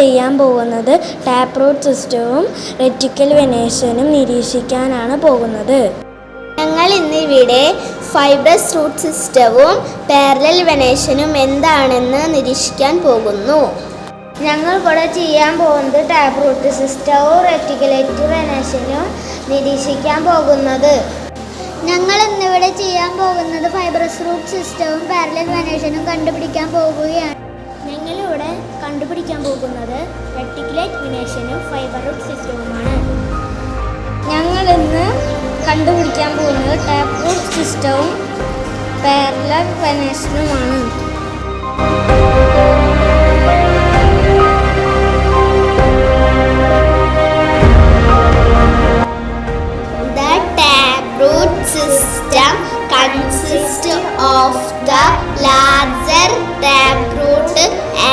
ചെയ്യാൻ പോകുന്നത് tap root സിസ്റ്റവും റെറ്റിക്കൽ വെനേഷനും നിരീക്ഷിക്കാനാണ് പോകുന്നത്. ഞങ്ങൾ ഇന്നിവിടെ ഫൈബ്രസ് റൂട്ട് സിസ്റ്റവും പാരലൽ വെനേഷനും എന്താണെന്ന് നിരീക്ഷിക്കാൻ പോകുന്നു. ഞങ്ങൾ ഇവിടെ ചെയ്യാൻ പോകുന്നത് ടാപ്പ് റൂട്ട് സിസ്റ്റവും റെറ്റിക്കുലേറ്റ് വെനേഷനും നിരീക്ഷിക്കാൻ പോകുന്നത്. ഞങ്ങൾ ഇന്നിവിടെ ചെയ്യാൻ പോകുന്നത് ഫൈബ്രസ് റൂട്ട് സിസ്റ്റവും പാരലൽ വെനേഷനും കണ്ടുപിടിക്കാൻ പോകുകയാണ്. ഞങ്ങളിവിടെ കണ്ടുപിടിക്കാൻ പോകുന്നത് റെറ്റിക്കുലേറ്റ് വെനേഷനും ഫൈബർ റൂട്ട് സിസ്റ്റവുമാണ്. ഞങ്ങൾ ഇന്ന് കണ്ടുപിടിക്കാൻ പോകുന്നത് ടാപ്പ് റൂട്ട് സിസ്റ്റവും parallel വെനേഷനുമാണ്. System consists of the larger taproot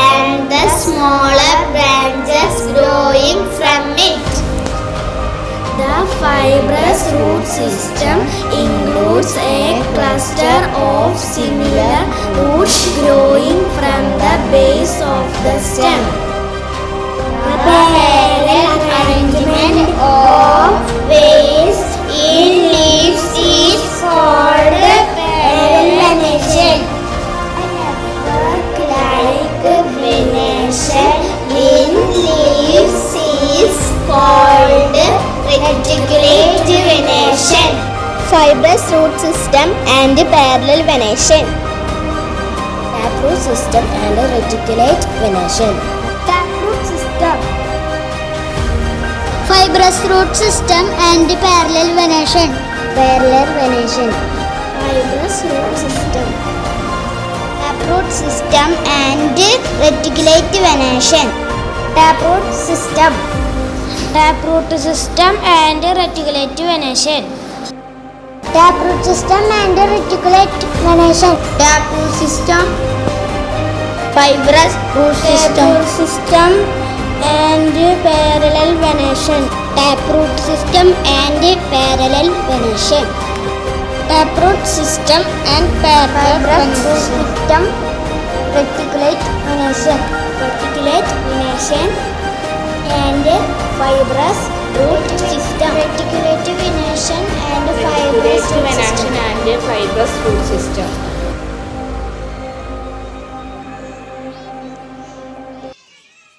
and the smaller branches growing from it. The fibrous root system includes a cluster of similar roots growing from the base of the stem. The parallel arrangement of veins in leaves is called parallel venation. Work-like venation in leaves is called reticulate venation. Fibrous root system and parallel venation. Taproot system and reticulate venation. Taproot system. Fibrous root system and parallel venation. Parallel venation. Fibrous root system. Taproot system and reticulate venation. Taproot system. Taproot system and reticulate venation. Taproot system and reticulate venation. Taproot system. Fibrous root system. Taproot system and parallel venation. Taproot system and parallel venation. Taproot system and parallel Fibrous venation. system. Reticulate venation. Reticulate venation and fibrous root system. Reticulate venation and fibrous root system. and fibrous root system.